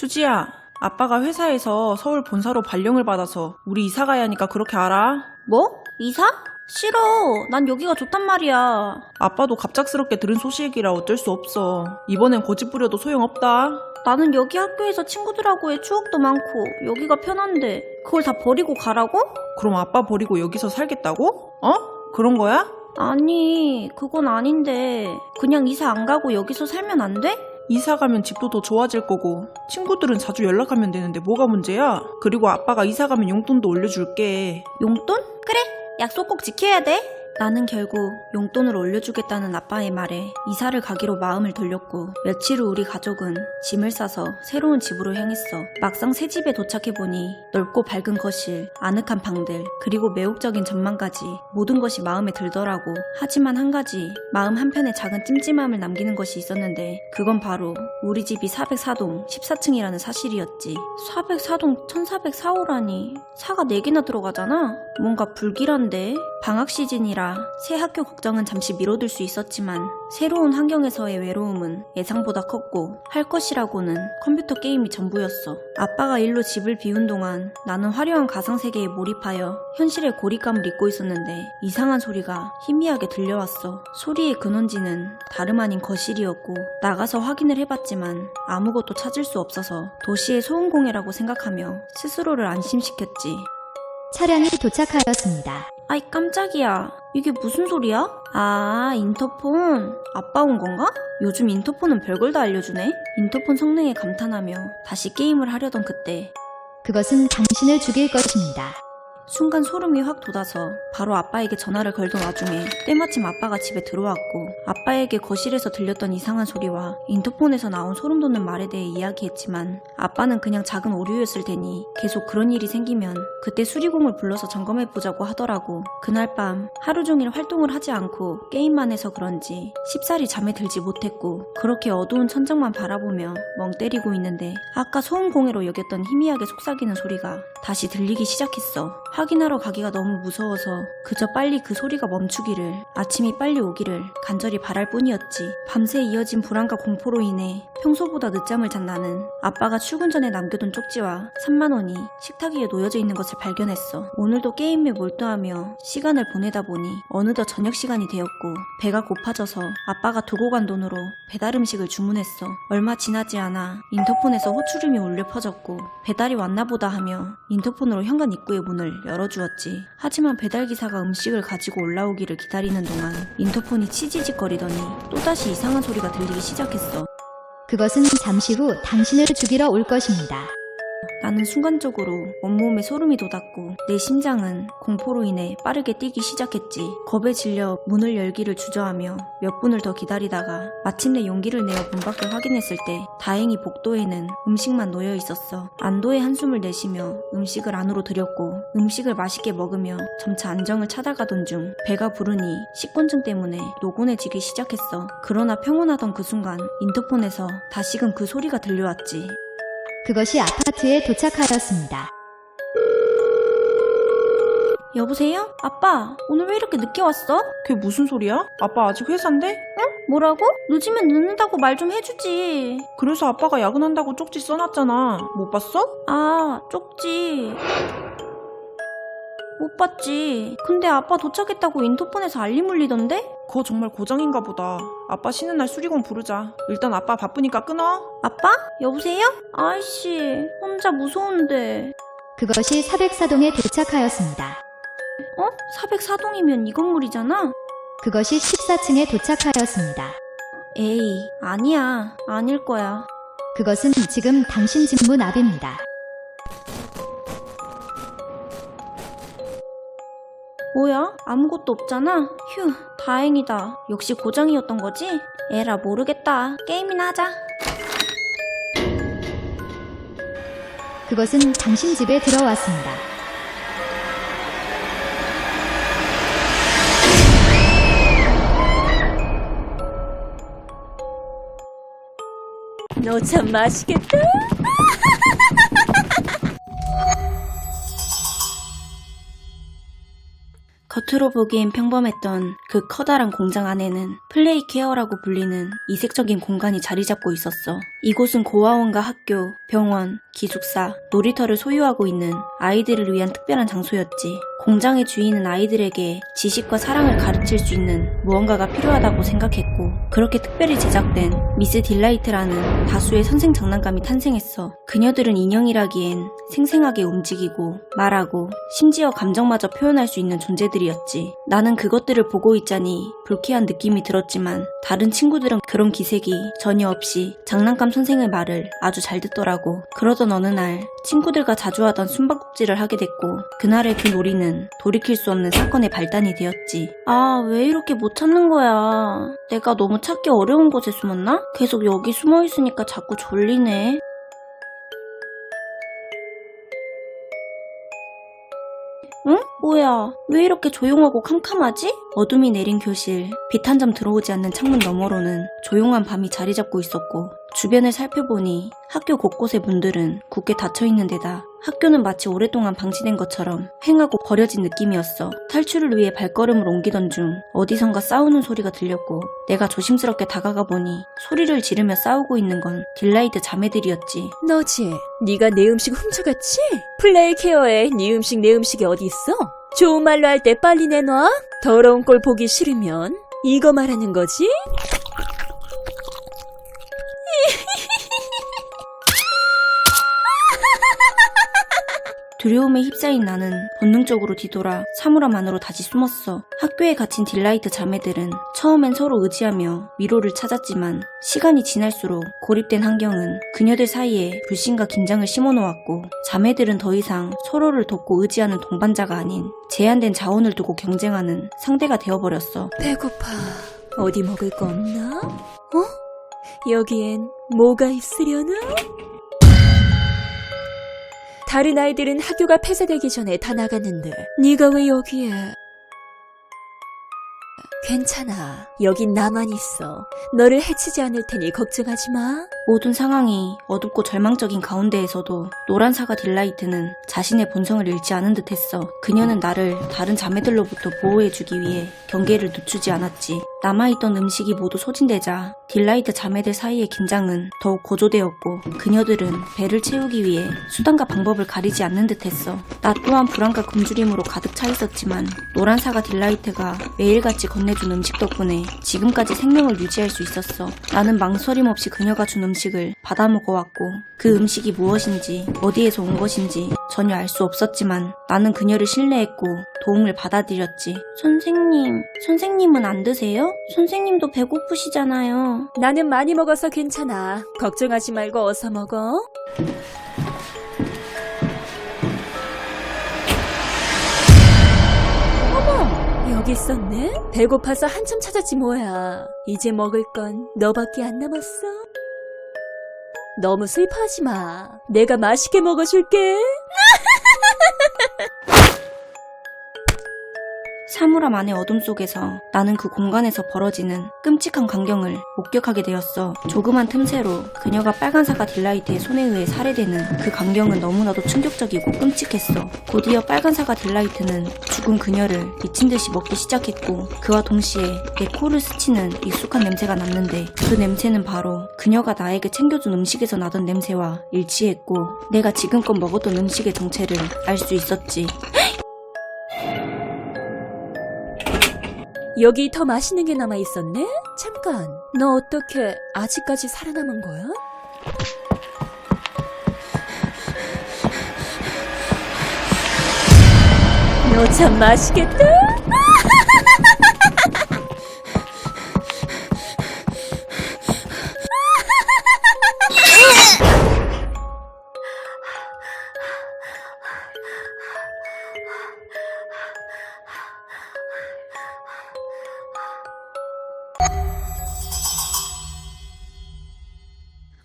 수지야, 아빠가 회사에서 서울 본사로 발령을 받아서 우리 이사 가야 하니까 그렇게 알아? 뭐? 이사? 싫어. 난 여기가 좋단 말이야. 아빠도 갑작스럽게 들은 소식이라 어쩔 수 없어. 이번엔 고집 부려도 소용없다. 나는 여기 학교에서 친구들하고의 추억도 많고 여기가 편한데 그걸 다 버리고 가라고? 그럼 아빠 버리고 여기서 살겠다고? 그런 거야? 아니, 그건 아닌데 그냥 이사 안 가고 여기서 살면 안 돼? 이사 가면 집도 더 좋아질 거고 친구들은 자주 연락하면 되는데 뭐가 문제야? 그리고 아빠가 이사 가면 용돈도 올려줄게. 용돈? 그래, 약속 꼭 지켜야 돼. 나는 결국 용돈을 올려주겠다는 아빠의 말에 이사를 가기로 마음을 돌렸고 며칠 후 우리 가족은 짐을 싸서 새로운 집으로 향했어. 막상 새 집에 도착해보니 넓고 밝은 거실, 아늑한 방들, 그리고 매혹적인 전망까지 모든 것이 마음에 들더라고. 하지만 한 가지 마음 한편에 작은 찜찜함을 남기는 것이 있었는데 그건 바로 우리 집이 404동 14층이라는 사실이었지. 404동 1404호라니 사가 4개나 들어가잖아? 뭔가 불길한데? 방학 시즌이라 새 학교 걱정은 잠시 미뤄둘 수 있었지만 새로운 환경에서의 외로움은 예상보다 컸고 할 것이라고는 컴퓨터 게임이 전부였어. 아빠가 일로 집을 비운 동안 나는 화려한 가상세계에 몰입하여 현실의 고립감을 잊고 있었는데 이상한 소리가 희미하게 들려왔어. 소리의 근원지는 다름 아닌 거실이었고 나가서 확인을 해봤지만 아무것도 찾을 수 없어서 도시의 소음공해라고 생각하며 스스로를 안심시켰지. 차량이 도착하였습니다. 아이 깜짝이야. 이게 무슨 소리야? 아, 인터폰. 아빠 온 건가? 요즘 인터폰은 별걸 다 알려주네. 인터폰 성능에 감탄하며 다시 게임을 하려던 그때 그것은 당신을 죽일 것입니다. 순간 소름이 확 돋아서 바로 아빠에게 전화를 걸던 와중에 때마침 아빠가 집에 들어왔고 아빠에게 거실에서 들렸던 이상한 소리와 인터폰에서 나온 소름 돋는 말에 대해 이야기했지만 아빠는 그냥 작은 오류였을 테니 계속 그런 일이 생기면 그때 수리공을 불러서 점검해보자고 하더라고. 그날 밤 하루 종일 활동을 하지 않고 게임만 해서 그런지 쉽사리 잠에 들지 못했고 그렇게 어두운 천장만 바라보며 멍 때리고 있는데 아까 소음공해로 여겼던 희미하게 속삭이는 소리가 다시 들리기 시작했어. 확인하러 가기가 너무 무서워서 그저 빨리 그 소리가 멈추기를, 아침이 빨리 오기를 간절히 바랄 뿐이었지. 밤새 이어진 불안과 공포로 인해 평소보다 늦잠을 잔 나는 아빠가 출근 전에 남겨둔 쪽지와 3만 원이 식탁 위에 놓여져 있는 것을 발견했어. 오늘도 게임에 몰두하며 시간을 보내다 보니 어느덧 저녁 시간이 되었고 배가 고파져서 아빠가 두고 간 돈으로 배달 음식을 주문했어. 얼마 지나지 않아 인터폰에서 호출음이 울려 퍼졌고 배달이 왔나 보다 하며 인터폰으로 현관 입구의 문을 열어주었지. 하지만 배달기사가 음식을 가지고 올라오기를 기다리는 동안 인터폰이 치지직거리더니 또다시 이상한 소리가 들리기 시작했어. 그것은 잠시 후 당신을 죽이러 올 것입니다. 나는 순간적으로 온몸에 소름이 돋았고 내 심장은 공포로 인해 빠르게 뛰기 시작했지. 겁에 질려 문을 열기를 주저하며 몇 분을 더 기다리다가 마침내 용기를 내어 문 밖을 확인했을 때 다행히 복도에는 음식만 놓여 있었어. 안도의 한숨을 내쉬며 음식을 안으로 들였고 음식을 맛있게 먹으며 점차 안정을 찾아가던 중 배가 부르니 식곤증 때문에 노곤해지기 시작했어. 그러나 평온하던 그 순간 인터폰에서 다시금 그 소리가 들려왔지. 그것이 아파트에 도착하였습니다. 여보세요? 아빠, 오늘 왜 이렇게 늦게 왔어? 그게 무슨 소리야? 아빠 아직 회사인데? 응? 뭐라고? 늦으면 늦는다고 말 좀 해주지. 그래서 아빠가 야근한다고 쪽지 써놨잖아. 못 봤어? 아, 쪽지. 못 봤지. 근데 아빠 도착했다고 인터폰에서 알림 울리던데? 그거 정말 고장인가 보다. 아빠 쉬는 날 수리공 부르자. 일단 아빠 바쁘니까 끊어. 아빠? 여보세요? 아이씨, 혼자 무서운데. 그것이 404동에 도착하였습니다. 404동이면 이 건물이잖아? 그것이 14층에 도착하였습니다. 에이, 아니야. 아닐 거야. 그것은 지금 당신 집 문 앞입니다. 뭐야? 아무것도 없잖아? 휴, 다행이다. 역시 고장이었던 거지? 에라 모르겠다. 게임이나 하자. 그것은 당신 집에 들어왔습니다. 너 참 맛있겠다. 겉으로 보기엔 평범했던 그 커다란 공장 안에는 플레이 케어라고 불리는 이색적인 공간이 자리 잡고 있었어. 이곳은 고아원과 학교, 병원, 기숙사, 놀이터를 소유하고 있는 아이들을 위한 특별한 장소였지. 공장의 주인은 아이들에게 지식과 사랑을 가르칠 수 있는 무언가가 필요하다고 생각했고, 그렇게 특별히 제작된 미스 딜라이트라는 다수의 선생 장난감이 탄생했어. 그녀들은 인형이라기엔 생생하게 움직이고 말하고 심지어 감정마저 표현할 수 있는 존재들이었지. 나는 그것들을 보고 있자니 불쾌한 느낌이 들었지만 다른 친구들은 그런 기색이 전혀 없이 장난감 선생의 말을 아주 잘 듣더라고. 그러던 어느 날 친구들과 자주 하던 숨바꼭질을 하게 됐고, 그날의 그 놀이는 돌이킬 수 없는 사건의 발단이 되었지. 아, 왜 이렇게 못 찾는 거야? 내가 너무 찾기 어려운 곳에 숨었나? 계속 여기 숨어 있으니까 자꾸 졸리네. 응? 뭐야? 왜 이렇게 조용하고 캄캄하지? 어둠이 내린 교실, 빛 한 점 들어오지 않는 창문 너머로는 조용한 밤이 자리 잡고 있었고, 주변을 살펴보니 학교 곳곳의 문들은 굳게 닫혀있는 데다 학교는 마치 오랫동안 방치된 것처럼 횡하고 버려진 느낌이었어. 탈출을 위해 발걸음을 옮기던 중 어디선가 싸우는 소리가 들렸고, 내가 조심스럽게 다가가 보니 소리를 지르며 싸우고 있는 건 딜라이트 자매들이었지. 너지? 네가 내 음식 훔쳐갔지? 플레이 케어에 네 음식 내 음식이 어디 있어? 좋은 말로 할 때 빨리 내놔. 더러운 꼴 보기 싫으면 이거 말하는 거지? 두려움에 휩싸인 나는 본능적으로 뒤돌아 사물함 안으로 다시 숨었어. 학교에 갇힌 딜라이트 자매들은 처음엔 서로 의지하며 위로를 찾았지만 시간이 지날수록 고립된 환경은 그녀들 사이에 불신과 긴장을 심어놓았고, 자매들은 더 이상 서로를 돕고 의지하는 동반자가 아닌 제한된 자원을 두고 경쟁하는 상대가 되어버렸어. 배고파. 어디 먹을 거 없나? 여기엔 뭐가 있으려나? 다른 아이들은 학교가 폐쇄되기 전에 다 나갔는데 네가 왜 여기에? 괜찮아. 여긴 나만 있어. 너를 해치지 않을 테니 걱정하지 마. 모든 상황이 어둡고 절망적인 가운데에서도 노란 사과 딜라이트는 자신의 본성을 잃지 않은 듯했어. 그녀는 나를 다른 자매들로부터 보호해주기 위해 경계를 늦추지 않았지. 남아있던 음식이 모두 소진되자 딜라이트 자매들 사이의 긴장은 더욱 고조되었고, 그녀들은 배를 채우기 위해 수단과 방법을 가리지 않는 듯했어. 나 또한 불안과 굶주림으로 가득 차 있었지만 노란 사과 딜라이트가 매일같이 건네준 음식 덕분에 지금까지 생명을 유지할 수 있었어. 나는 망설임 없이 그녀가 준 음식을 받아 먹어왔고, 그 음식이 무엇인지 어디에서 온 것인지 전혀 알 수 없었지만 나는 그녀를 신뢰했고 도움을 받아들였지. 선생님은 안 드세요? 선생님도 배고프시잖아요. 나는 많이 먹어서 괜찮아. 걱정하지 말고 어서 먹어. 어머, 여기 있었네? 배고파서 한참 찾았지 뭐야. 이제 먹을 건 너밖에 안 남았어. 너무 슬퍼하지 마. 내가 맛있게 먹어줄게. 사물함 안의 어둠 속에서 나는 그 공간에서 벌어지는 끔찍한 광경을 목격하게 되었어. 조그만 틈새로 그녀가 빨간 사과 딜라이트의 손에 의해 살해되는 그 광경은 너무나도 충격적이고 끔찍했어. 곧이어 빨간 사과 딜라이트는 죽은 그녀를 미친 듯이 먹기 시작했고, 그와 동시에 내 코를 스치는 익숙한 냄새가 났는데, 그 냄새는 바로 그녀가 나에게 챙겨준 음식에서 나던 냄새와 일치했고, 내가 지금껏 먹었던 음식의 정체를 알 수 있었지. 여기 더 맛있는 게 남아있었네? 잠깐, 너 어떻게 아직까지 살아남은 거야? 너 참 맛있겠다?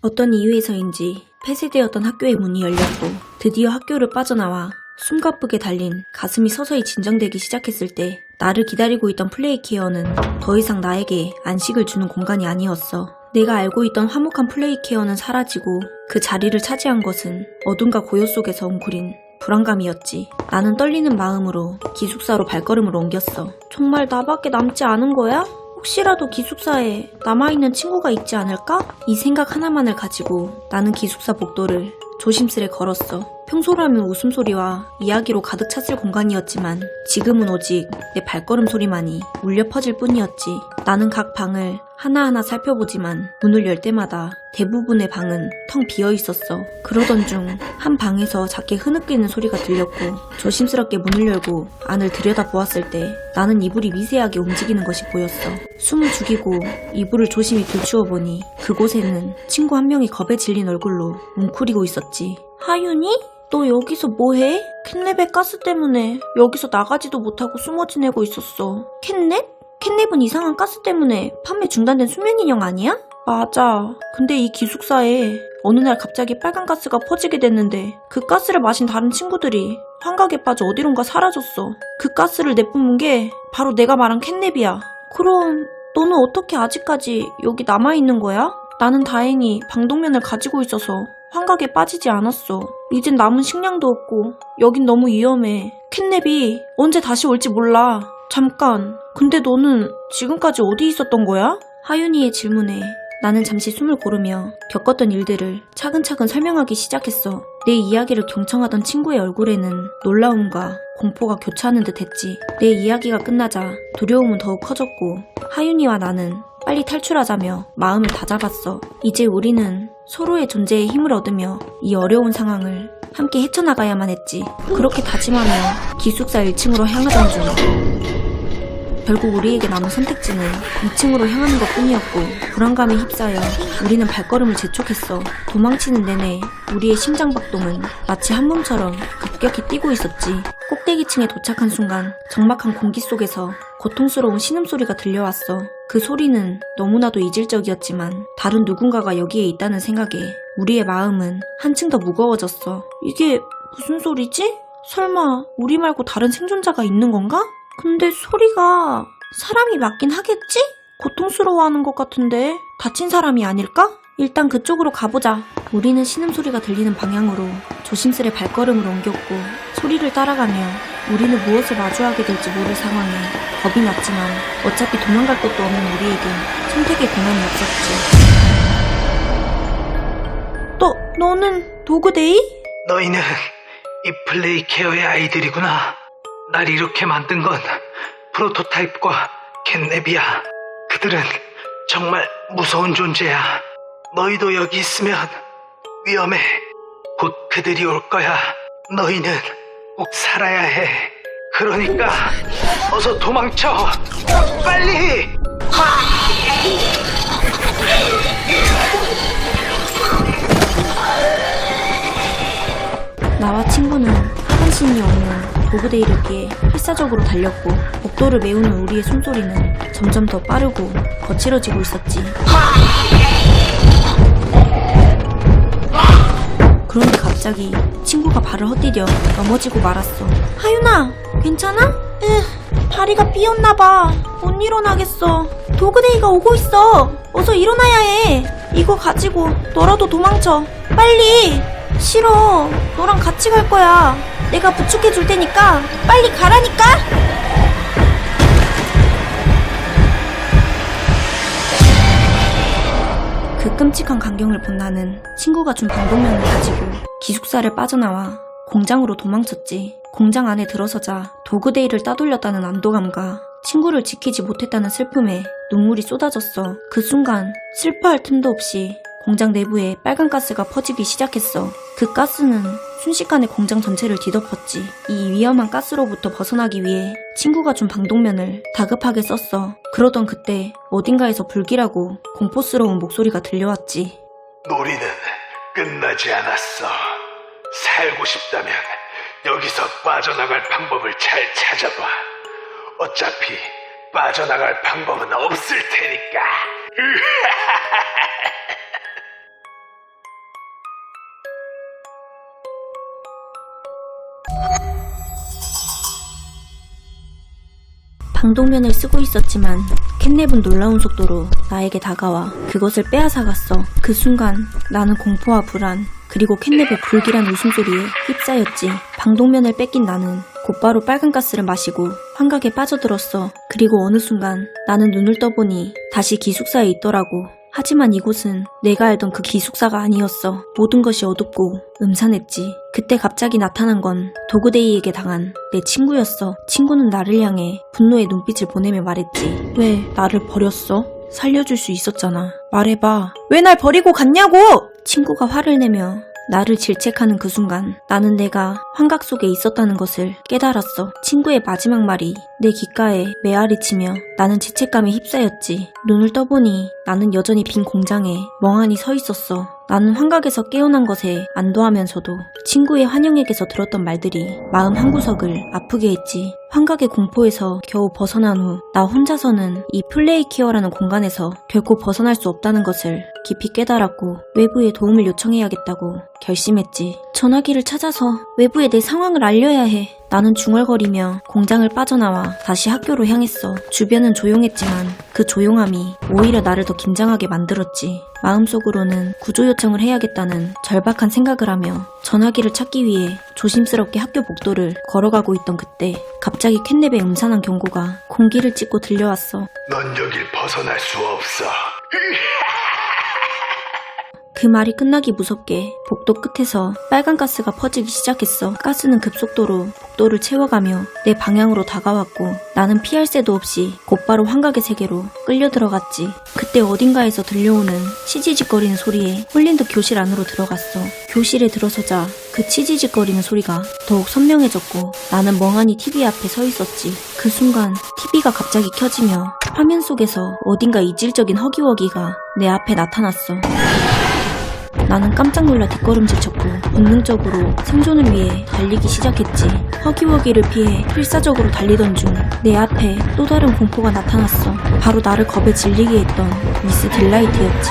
어떤 이유에서인지 폐쇄되었던 학교의 문이 열렸고, 드디어 학교를 빠져나와 숨가쁘게 달린 가슴이 서서히 진정되기 시작했을 때, 나를 기다리고 있던 플레이케어는 더 이상 나에게 안식을 주는 공간이 아니었어. 내가 알고 있던 화목한 플레이케어는 사라지고 그 자리를 차지한 것은 어둠과 고요 속에서 웅크린 불안감이었지. 나는 떨리는 마음으로 기숙사로 발걸음을 옮겼어. 정말 나밖에 남지 않은 거야? 혹시라도 기숙사에 남아있는 친구가 있지 않을까? 이 생각 하나만을 가지고 나는 기숙사 복도를 조심스레 걸었어. 평소라면 웃음소리와 이야기로 가득 찼을 공간이었지만 지금은 오직 내 발걸음 소리만이 울려 퍼질 뿐이었지. 나는 각 방을 하나하나 살펴보지만 문을 열 때마다 대부분의 방은 텅 비어 있었어. 그러던 중 한 방에서 작게 흐느끼는 소리가 들렸고 조심스럽게 문을 열고 안을 들여다보았을 때 나는 이불이 미세하게 움직이는 것이 보였어. 숨을 죽이고 이불을 조심히 들추어보니 그곳에는 친구 한 명이 겁에 질린 얼굴로 웅크리고 있었지. 하윤이? 너 여기서 뭐해? 캣냅의 가스 때문에 여기서 나가지도 못하고 숨어 지내고 있었어. 캣냅? 캣냅은 이상한 가스 때문에 판매 중단된 수면 인형 아니야? 맞아. 근데 이 기숙사에 어느 날 갑자기 빨간 가스가 퍼지게 됐는데 그 가스를 마신 다른 친구들이 환각에 빠져 어디론가 사라졌어. 그 가스를 내뿜은 게 바로 내가 말한 캣냅이야. 그럼 너는 어떻게 아직까지 여기 남아있는 거야? 나는 다행히 방독면을 가지고 있어서 환각에 빠지지 않았어. 이젠 남은 식량도 없고 여긴 너무 위험해. 캣냅이 언제 다시 올지 몰라. 잠깐, 근데 너는 지금까지 어디 있었던 거야? 하윤이의 질문에 나는 잠시 숨을 고르며 겪었던 일들을 차근차근 설명하기 시작했어. 내 이야기를 경청하던 친구의 얼굴에는 놀라움과 공포가 교차하는 듯 했지. 내 이야기가 끝나자 두려움은 더욱 커졌고 하윤이와 나는 빨리 탈출하자며 마음을 다잡았어. 이제 우리는 서로의 존재에 힘을 얻으며 이 어려운 상황을 함께 헤쳐나가야만 했지. 그렇게 다짐하며 기숙사 1층으로 향하던 중 결국 우리에게 남은 선택지는 2층으로 향하는 것뿐이었고 불안감에 휩싸여 우리는 발걸음을 재촉했어. 도망치는 내내 우리의 심장박동은 마치 한 몸처럼 급격히 뛰고 있었지. 꼭대기층에 도착한 순간 적막한 공기 속에서 고통스러운 신음소리가 들려왔어. 그 소리는 너무나도 이질적이었지만 다른 누군가가 여기에 있다는 생각에 우리의 마음은 한층 더 무거워졌어. 이게 무슨 소리지? 설마 우리 말고 다른 생존자가 있는 건가? 근데 소리가 사람이 맞긴 하겠지? 고통스러워하는 것 같은데 다친 사람이 아닐까? 일단 그쪽으로 가보자. 우리는 신음소리가 들리는 방향으로 조심스레 발걸음을 옮겼고 소리를 따라가며 우리는 무엇을 마주하게 될지 모를 상황에 겁이 났지만 어차피 도망갈 곳도 없는 우리에게 선택의 권한이 없었지. 너는 도그데이? 너희는 이 플레이케어의 아이들이구나. 날 이렇게 만든 건 프로토타입과 캣냅이야. 그들은 정말 무서운 존재야. 너희도 여기 있으면 위험해. 곧 그들이 올 거야. 너희는 꼭 살아야 해. 그러니까 어서 도망쳐. 빨리! 나와 친구는 하반신이 없는 도그데이를 피해 필사적으로 달렸고 복도를 메우는 우리의 숨소리는 점점 더 빠르고 거칠어지고 있었지. 그런데 갑자기 친구가 발을 헛디뎌 넘어지고 말았어. 하윤아, 괜찮아? 다리가 삐었나봐. 못 일어나겠어. 도그데이가 오고 있어. 어서 일어나야 해. 이거 가지고 너라도 도망쳐. 빨리. 싫어. 너랑 같이 갈 거야. 내가 부축해 줄 테니까 빨리 가라니까. 그 끔찍한 광경을 본 나는 친구가 준 방독면을 가지고 기숙사를 빠져나와 공장으로 도망쳤지. 공장 안에 들어서자 도그데이를 따돌렸다는 안도감과 친구를 지키지 못했다는 슬픔에 눈물이 쏟아졌어. 그 순간 슬퍼할 틈도 없이 공장 내부에 빨간 가스가 퍼지기 시작했어. 그 가스는 순식간에 공장 전체를 뒤덮었지. 이 위험한 가스로부터 벗어나기 위해 친구가 준 방독면을 다급하게 썼어. 그러던 그때 어딘가에서 불길하고 공포스러운 목소리가 들려왔지. 놀이는 끝나지 않았어. 살고 싶다면 여기서 빠져나갈 방법을 잘 찾아봐. 어차피 빠져나갈 방법은 없을 테니까. 방독면을 쓰고 있었지만 캣냅은 놀라운 속도로 나에게 다가와 그것을 빼앗아갔어. 그 순간 나는 공포와 불안 그리고 캣냅의 불길한 웃음소리에 휩싸였지. 방독면을 뺏긴 나는 곧바로 빨간 가스를 마시고 환각에 빠져들었어. 그리고 어느 순간 나는 눈을 떠보니 다시 기숙사에 있더라고. 하지만 이곳은 내가 알던 그 기숙사가 아니었어. 모든 것이 어둡고 음산했지. 그때 갑자기 나타난 건 도그데이에게 당한 내 친구였어. 친구는 나를 향해 분노의 눈빛을 보내며 말했지. 왜 나를 버렸어? 살려줄 수 있었잖아. 말해봐. 왜 날 버리고 갔냐고! 친구가 화를 내며 나를 질책하는 그 순간 나는 내가 환각 속에 있었다는 것을 깨달았어. 친구의 마지막 말이 내 귓가에 메아리 치며 나는 죄책감에 휩싸였지. 눈을 떠보니 나는 여전히 빈 공장에 멍하니 서 있었어. 나는 환각에서 깨어난 것에 안도하면서도 친구의 환영에게서 들었던 말들이 마음 한구석을 아프게 했지. 환각의 공포에서 겨우 벗어난 후 나 혼자서는 이 플레이키어라는 공간에서 결코 벗어날 수 없다는 것을 깊이 깨달았고 외부에 도움을 요청해야겠다고 결심했지. 전화기를 찾아서 외부에 내 상황을 알려야 해. 나는 중얼거리며 공장을 빠져나와 다시 학교로 향했어. 주변은 조용했지만 그 조용함이 오히려 나를 더 긴장하게 만들었지. 마음속으로는 구조 요청을 해야겠다는 절박한 생각을 하며 전화기를 찾기 위해 조심스럽게 학교 복도를 걸어가고 있던 그때 갑자기 캣냅의 음산한 경고가 공기를 찢고 들려왔어. 넌 여길 벗어날 수 없어. 그 말이 끝나기 무섭게 복도 끝에서 빨간 가스가 퍼지기 시작했어. 가스는 급속도로 복도를 채워가며 내 방향으로 다가왔고 나는 피할 새도 없이 곧바로 환각의 세계로 끌려 들어갔지. 그때 어딘가에서 들려오는 치지직거리는 소리에 홀린 듯 교실 안으로 들어갔어. 교실에 들어서자 그 치지직거리는 소리가 더욱 선명해졌고 나는 멍하니 TV 앞에 서 있었지. 그 순간 TV가 갑자기 켜지며 화면 속에서 어딘가 이질적인 허기워기가 내 앞에 나타났어. 나는 깜짝 놀라 뒷걸음질 쳤고 본능적으로 생존을 위해 달리기 시작했지. 허기워기를 피해 필사적으로 달리던 중 내 앞에 또 다른 공포가 나타났어. 바로 나를 겁에 질리게 했던 미스 딜라이트였지.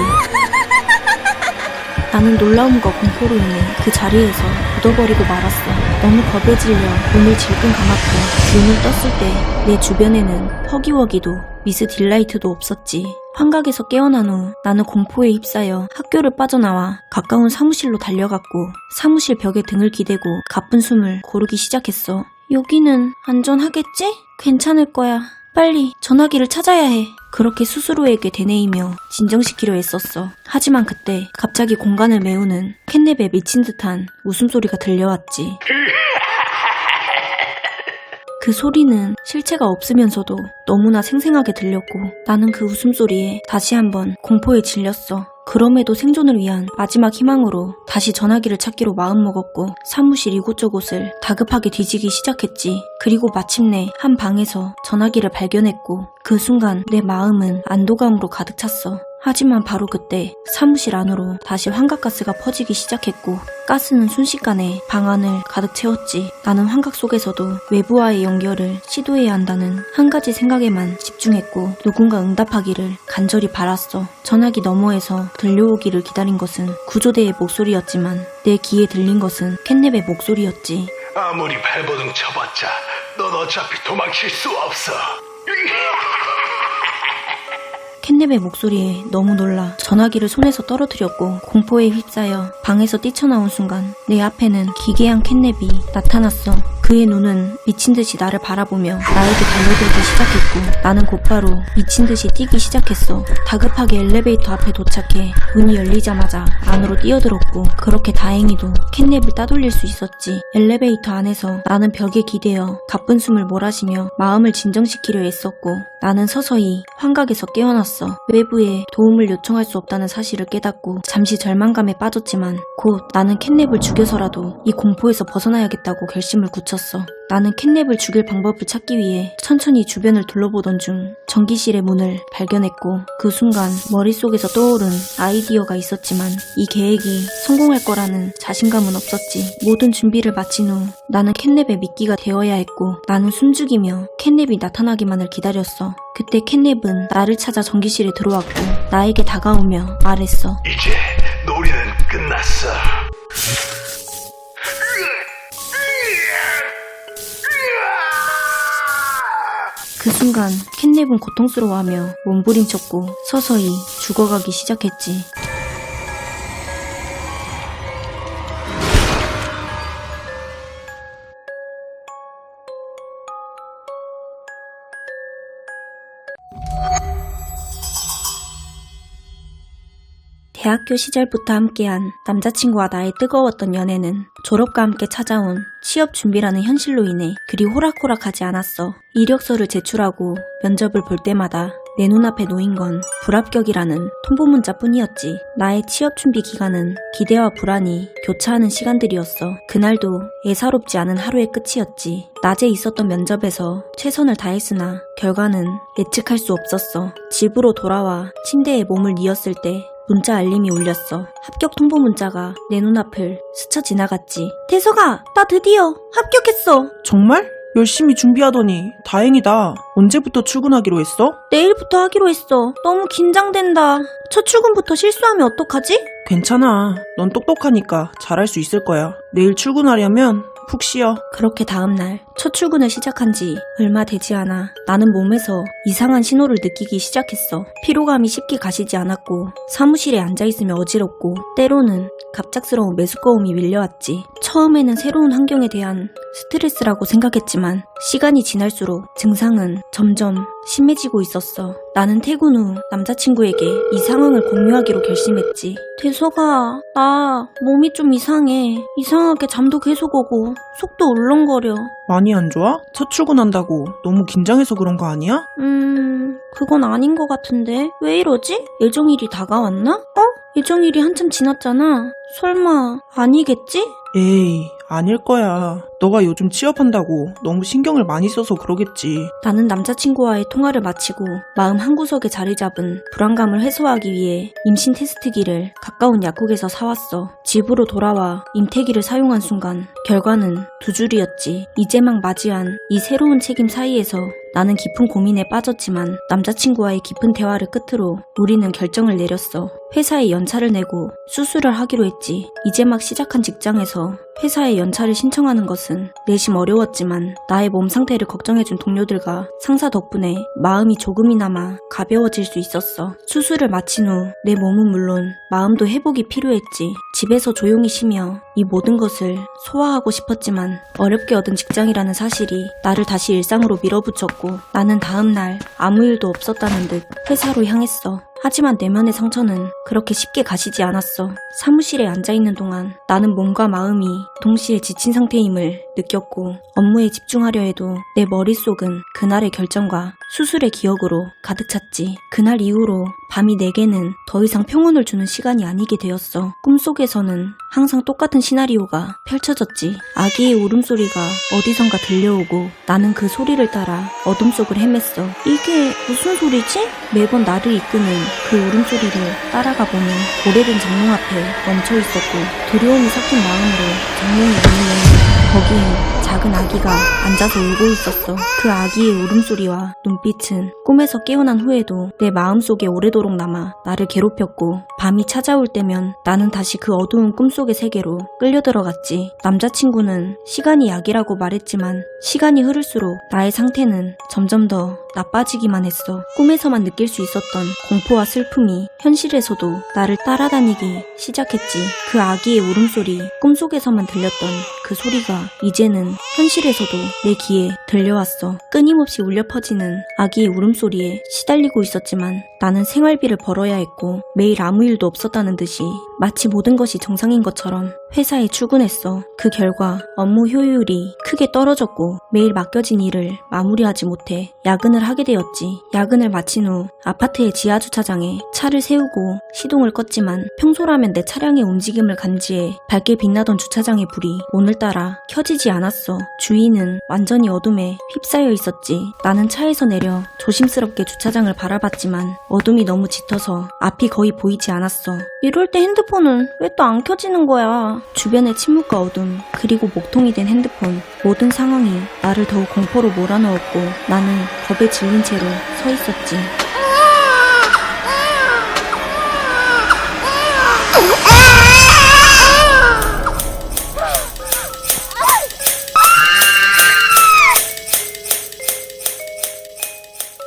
나는 놀라움과 공포로 인해 그 자리에서 굳어버리고 말았어. 너무 겁에 질려 눈을 질끈 감았고 눈을 떴을 때 내 주변에는 허기워기도 미스 딜라이트도 없었지. 환각에서 깨어난 후 나는 공포에 휩싸여 학교를 빠져나와 가까운 사무실로 달려갔고 사무실 벽에 등을 기대고 가쁜 숨을 고르기 시작했어. 여기는 안전하겠지? 괜찮을 거야. 빨리 전화기를 찾아야 해. 그렇게 스스로에게 되뇌이며 진정시키려 애썼어. 하지만 그때 갑자기 공간을 메우는 캣냅의 미친 듯한 웃음소리가 들려왔지. 그 소리는 실체가 없으면서도 너무나 생생하게 들렸고 나는 그 웃음소리에 다시 한번 공포에 질렸어. 그럼에도 생존을 위한 마지막 희망으로 다시 전화기를 찾기로 마음먹었고 사무실 이곳저곳을 다급하게 뒤지기 시작했지. 그리고 마침내 한 방에서 전화기를 발견했고 그 순간 내 마음은 안도감으로 가득 찼어. 하지만 바로 그때 사무실 안으로 다시 환각가스가 퍼지기 시작했고 가스는 순식간에 방 안을 가득 채웠지. 나는 환각 속에서도 외부와의 연결을 시도해야 한다는 한 가지 생각에만 집중했고 누군가 응답하기를 간절히 바랐어. 전화기 너머에서 들려오기를 기다린 것은 구조대의 목소리였지만 내 귀에 들린 것은 캣냅의 목소리였지. 아무리 발버둥 쳐봤자 넌 어차피 도망칠 수 없어. 캣냅의 목소리에 너무 놀라 전화기를 손에서 떨어뜨렸고 공포에 휩싸여 방에서 뛰쳐나온 순간 내 앞에는 기괴한 캣냅이 나타났어. 그의 눈은 미친듯이 나를 바라보며 나에게 달려들기 시작했고 나는 곧바로 미친듯이 뛰기 시작했어. 다급하게 엘리베이터 앞에 도착해 문이 열리자마자 안으로 뛰어들었고 그렇게 다행히도 캣냅을 따돌릴 수 있었지. 엘리베이터 안에서 나는 벽에 기대어 가쁜 숨을 몰아쉬며 마음을 진정시키려 애썼고 나는 서서히 환각에서 깨어났어. 외부에 도움을 요청할 수 없다는 사실을 깨닫고 잠시 절망감에 빠졌지만 곧 나는 캣냅을 죽여서라도 이 공포에서 벗어나야겠다고 결심을 굳혔어. 나는 캣냅을 죽일 방법을 찾기 위해 천천히 주변을 둘러보던 중 전기실의 문을 발견했고 그 순간 머릿속에서 떠오른 아이디어가 있었지만 이 계획이 성공할 거라는 자신감은 없었지. 모든 준비를 마친 후 나는 캣냅의 미끼가 되어야 했고 나는 숨죽이며 캣냅이 나타나기만을 기다렸어. 그때 캣냅은 나를 찾아 전기실에 들어왔고 나에게 다가오며 말했어. 이제 놀이는 끝났어. 그 순간 캣냅은 고통스러워하며 몸부림쳤고 서서히 죽어가기 시작했지. 대학교 시절부터 함께한 남자친구와 나의 뜨거웠던 연애는 졸업과 함께 찾아온 취업 준비라는 현실로 인해 그리 호락호락하지 않았어. 이력서를 제출하고 면접을 볼 때마다 내 눈앞에 놓인 건 불합격이라는 통보 문자뿐이었지. 나의 취업 준비 기간은 기대와 불안이 교차하는 시간들이었어. 그날도 애사롭지 않은 하루의 끝이었지. 낮에 있었던 면접에서 최선을 다했으나 결과는 예측할 수 없었어. 집으로 돌아와 침대에 몸을 뉘었을 때 문자 알림이 울렸어. 합격 통보 문자가 내 눈앞을 스쳐 지나갔지. 태석아, 나 드디어 합격했어. 정말? 열심히 준비하더니 다행이다. 언제부터 출근하기로 했어? 내일부터 하기로 했어. 너무 긴장된다. 첫 출근부터 실수하면 어떡하지? 괜찮아. 넌 똑똑하니까 잘할 수 있을 거야. 내일 출근하려면 푹 쉬어. 그렇게 다음날 첫 출근을 시작한 지 얼마 되지 않아 나는 몸에서 이상한 신호를 느끼기 시작했어. 피로감이 쉽게 가시지 않았고 사무실에 앉아있으면 어지럽고 때로는 갑작스러운 메스꺼움이 밀려왔지. 처음에는 새로운 환경에 대한 스트레스라고 생각했지만 시간이 지날수록 증상은 점점 심해지고 있었어. 나는 퇴근 후 남자친구에게 이 상황을 공유하기로 결심했지. 태석아, 나 몸이 좀 이상해. 이상하게 잠도 계속 오고 속도 울렁거려. 많이 안 좋아? 첫 출근한다고 너무 긴장해서 그런 거 아니야? 그건 아닌 것 같은데. 왜 이러지? 예정일이 다가왔나? 예정일이 한참 지났잖아. 설마 아니겠지? 에이, 아닐 거야. 너가 요즘 취업한다고 너무 신경을 많이 써서 그러겠지. 나는 남자친구와의 통화를 마치고 마음 한구석에 자리 잡은 불안감을 해소하기 위해 임신 테스트기를 가까운 약국에서 사왔어. 집으로 돌아와 임태기를 사용한 순간 결과는 두 줄이었지. 이제 막 맞이한 이 새로운 책임 사이에서 나는 깊은 고민에 빠졌지만 남자친구와의 깊은 대화를 끝으로 우리는 결정을 내렸어. 회사에 연차를 내고 수술을 하기로 했지. 이제 막 시작한 직장에서 회사에 연차를 신청하는 것은 내심 어려웠지만 나의 몸 상태를 걱정해준 동료들과 상사 덕분에 마음이 조금이나마 가벼워질 수 있었어. 수술을 마친 후 내 몸은 물론 마음도 회복이 필요했지. 집에서 조용히 쉬며 이 모든 것을 소화하고 싶었지만 어렵게 얻은 직장이라는 사실이 나를 다시 일상으로 밀어붙였고 나는 다음날 아무 일도 없었다는 듯 회사로 향했어. 하지만 내면의 상처는 그렇게 쉽게 가시지 않았어. 사무실에 앉아있는 동안 나는 몸과 마음이 동시에 지친 상태임을 느꼈고 업무에 집중하려 해도 내 머릿속은 그날의 결정과 수술의 기억으로 가득 찼지. 그날 이후로 밤이 내게는 더 이상 평온을 주는 시간이 아니게 되었어. 꿈속에서는 항상 똑같은 시나리오가 펼쳐졌지. 아기의 울음소리가 어디선가 들려오고 나는 그 소리를 따라 어둠 속을 헤맸어. 이게 무슨 소리지? 매번 나를 이끄는 그 울음소리를 따라가 보니 오래된 장롱 앞에 멈춰 있었고 두려움이 섞인 마음으로 장롱을 열면 거기에 작은 아기가 앉아서 울고 있었어. 그 아기의 울음소리와 눈빛은 꿈에서 깨어난 후에도 내 마음속에 오래도록 남아 나를 괴롭혔고 밤이 찾아올 때면 나는 다시 그 어두운 꿈속의 세계로 끌려들어갔지. 남자친구는 시간이 약이라고 말했지만 시간이 흐를수록 나의 상태는 점점 더 나빠지기만 했어. 꿈에서만 느낄 수 있었던 공포와 슬픔이 현실에서도 나를 따라다니기 시작했지. 그 아기의 울음소리, 꿈속에서만 들렸던 그 소리가 이제는 현실에서도 내 귀에 들려왔어. 끊임없이 울려 퍼지는 아기의 울음소리에 시달리고 있었지만 나는 생활비를 벌어야 했고 매일 아무 일도 없었다는 듯이 마치 모든 것이 정상인 것처럼 회사에 출근했어. 그 결과 업무 효율이 크게 떨어졌고 매일 맡겨진 일을 마무리하지 못해 야근을 하게 되었지. 야근을 마친 후 아파트의 지하주차장에 차를 세우고 시동을 껐지만 평소라면 내 차량의 움직임을 감지해 밝게 빛나던 주차장의 불이 오늘따라 켜지지 않았어. 주위는 완전히 어둠에 휩싸여 있었지. 나는 차에서 내려 조심스럽게 주차장을 바라봤지만 어둠이 너무 짙어서 앞이 거의 보이지 않았어. 이럴 때 핸드폰은 왜 또 안 켜지는 거야? 주변의 침묵과 어둠, 그리고 목통이 된 핸드폰, 모든 상황이 나를 더욱 공포로 몰아넣었고 나는 겁에 질린 채로 서 있었지.